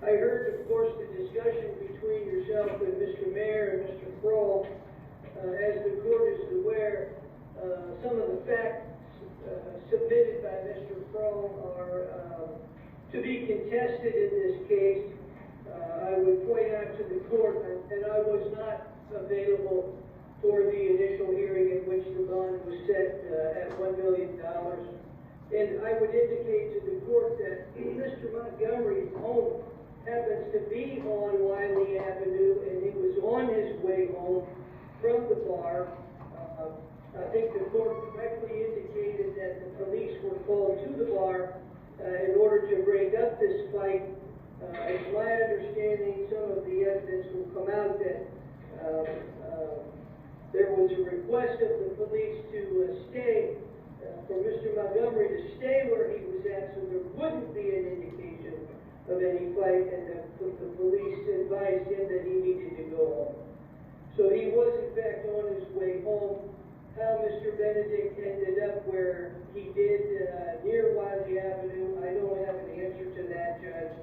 I heard, of course, the discussion between yourself and Mr. Mayor and Mr. Kroll. As the court is aware, some of the facts submitted by Mr. Kroll are to be contested in this case. I would point out to the court, and I was not available for the initial hearing in which the bond was set at $1 million. And I would indicate to the court that Mr. Montgomery's home happens to be on Wiley Avenue, and he was on his way home from the bar. I think the court correctly indicated that the police were called to the bar in order to break up this fight. It's my understanding, some of the evidence will come out, that there was a request of the police to stay, for Mr. Montgomery to stay where he was at, so there wouldn't be an indication of any fight, and the police advised him that he needed to go home. So he was, in fact, on his way home. How Mr. Benedict ended up where he did near Wiley Avenue, I don't have an answer to that, Judge.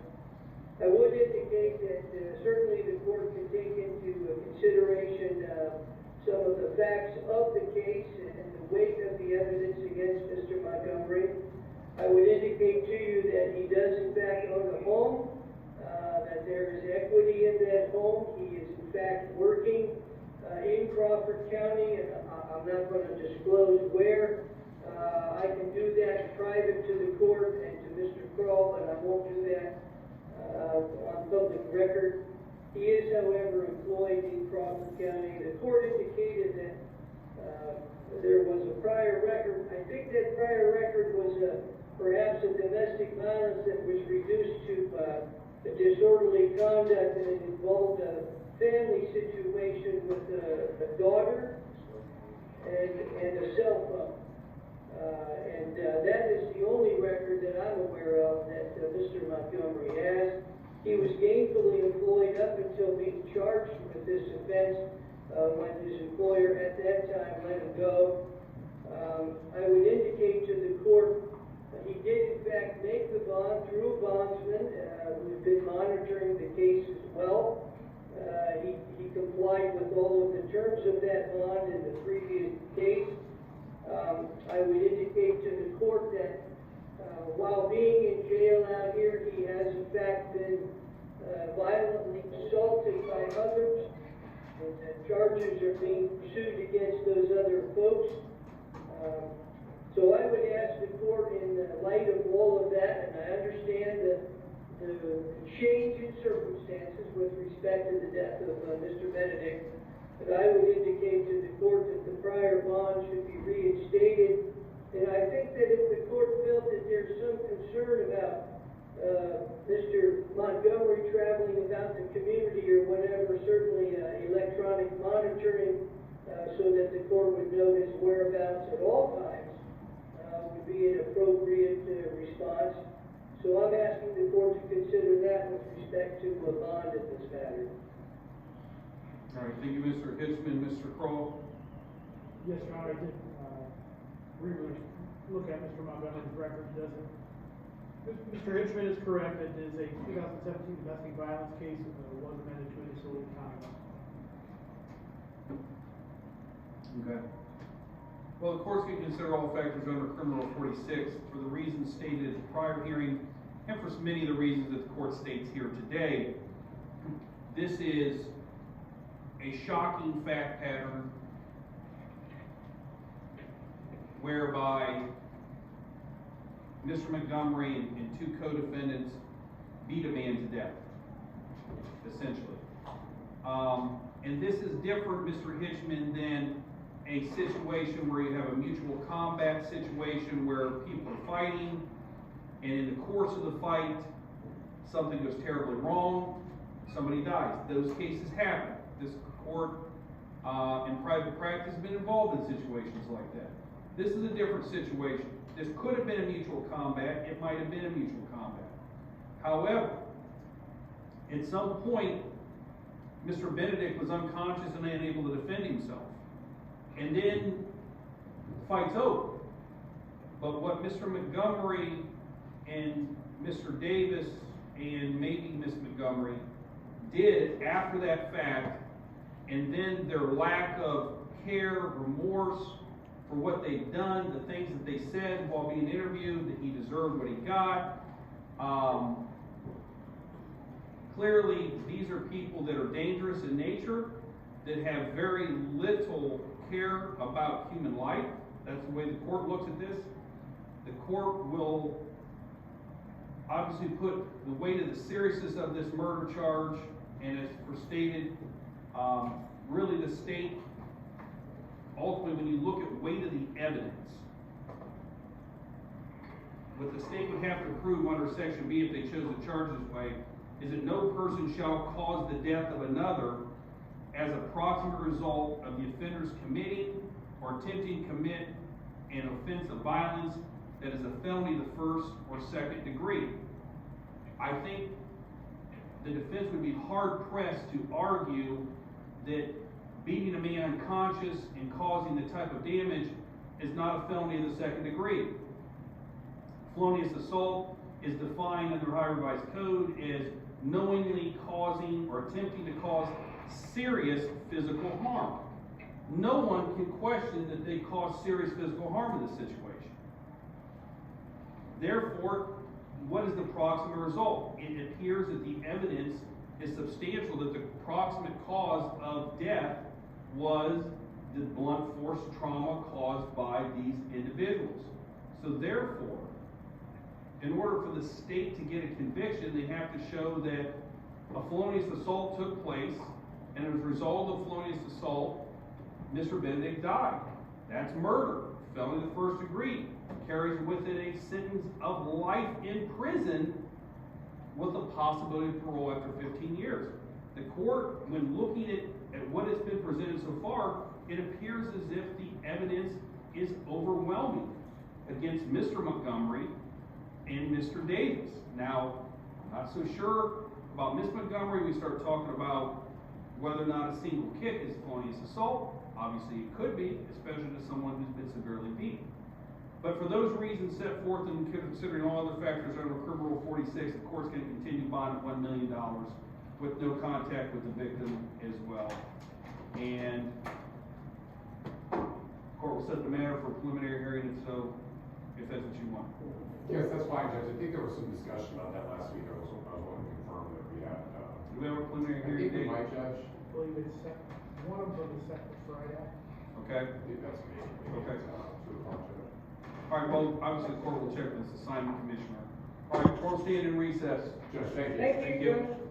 I would indicate that certainly the court can take into consideration some of the facts of the case and the weight of the evidence against Mr. Montgomery. I would indicate to you that he does in fact own a home, that there is equity in that home. He is in fact working in Crawford County, and I'm not going to disclose where. I can do that private to the court and to Mr. Kroll, but I won't do that on public record. He is, however, employed in Crawford County. The court indicated that there was a prior record. I think that prior record was perhaps a domestic violence that was reduced to a disorderly conduct, and it involved a family situation with a daughter and a cell phone. That is the only record that I'm aware of that Mr. Montgomery has. He was gainfully employed up until being charged with this offense when his employer at that time let him go. I would indicate to the court that he did in fact make the bond through a bondsman. We've been monitoring the case as well. He complied with all of the terms of that bond in the previous case. I would indicate to the court that while being in jail out here, he has in fact been violently assaulted by others, and charges are being pursued against those other folks. So I would ask the court, in light of all of that, and I understand the change in circumstances with respect to the death of Mr. Benedict, but I would indicate to the court that the prior bond should be reinstated. And I think that if the court felt that there's some concern about Mr. Montgomery traveling about the community or whatever, certainly electronic monitoring so that the court would know his whereabouts at all times would be an appropriate response. So I'm asking the court to consider that with respect to a bond in this matter. All right, thank you, Mr. Hitchman. Mr. Kroll? Yes, Your Honor, I did really look at Mr. Montgomery's record, doesn't. Mr. Hitchman is correct. It is a 2017 domestic violence case. It was amended to a disorderly conduct. Okay. Well, the courts can consider all factors under Criminal 46 for the reasons stated at the prior hearing, and for many of the reasons that the court states here today. This is a shocking fact pattern whereby Mr. Montgomery and two co-defendants beat a man to death, essentially. And this is different, Mr. Hitchman, than a situation where you have a mutual combat situation where people are fighting, and in the course of the fight, something goes terribly wrong, somebody dies. Those cases happen. This court in private practice has been involved in situations like that. This is a different situation. This could have been a mutual combat. It might have been a mutual combat. However, at some point, Mr. Benedict was unconscious and unable to defend himself. And then the fight's over. But what Mr. Montgomery and Mr. Davis and maybe Ms. Montgomery did after that fact, and then their lack of care, remorse for what they've done, the things that they said while being interviewed, that he deserved what he got. Clearly, these are people that are dangerous in nature, that have very little care about human life. That's the way the court looks at this. The court will obviously put the weight of the seriousness of this murder charge, and as stated, really the state, ultimately when you look at weight of the evidence, what the state would have to prove under Section B if they chose to charge this way is that no person shall cause the death of another as a proximate result of the offender's committing or attempting to commit an offense of violence that is a felony of the first or second degree. I think the defense would be hard pressed to argue that beating a man unconscious and causing the type of damage is not a felony of the second degree. Felonious assault is defined under Ohio Revised Code as knowingly causing or attempting to cause serious physical harm. No one can question that they caused serious physical harm in this situation. Therefore, what is the proximate result? It appears that the evidence is substantial that the proximate cause of death was the blunt force trauma caused by these individuals. So therefore, in order for the state to get a conviction, they have to show that a felonious assault took place, and as a result of felonious assault, Mr. Benedict died. That's murder, felony of the first degree, carries with it a sentence of life in prison with the possibility of parole after 15 years. The court, when looking at what has been presented so far, it appears as if the evidence is overwhelming against Mr. Montgomery and Mr. Davis. Now, I'm not so sure about Ms. Montgomery. We start talking about whether or not a single kick is felonious assault. Obviously, it could be, especially to someone who's been severely beaten. But for those reasons set forth and considering all other factors under Criminal Rule 46, the court's going to continue bond at $1 million with no contact with the victim as well. And the court will set the matter for preliminary hearing, and so, if that's what you want. Yes, that's fine, Judge. I think there was some discussion about that last week. I was wanting to confirm that we had. Do we have a preliminary I hearing think we date? might, Judge. I believe it's one of them is second Friday. Okay. I think that's me. Okay. 2 o'clock, Judge. All right, well, obviously the court will check with this assignment commissioner. All right, court stand in recess. Judge, thank you. Thank you, Judge.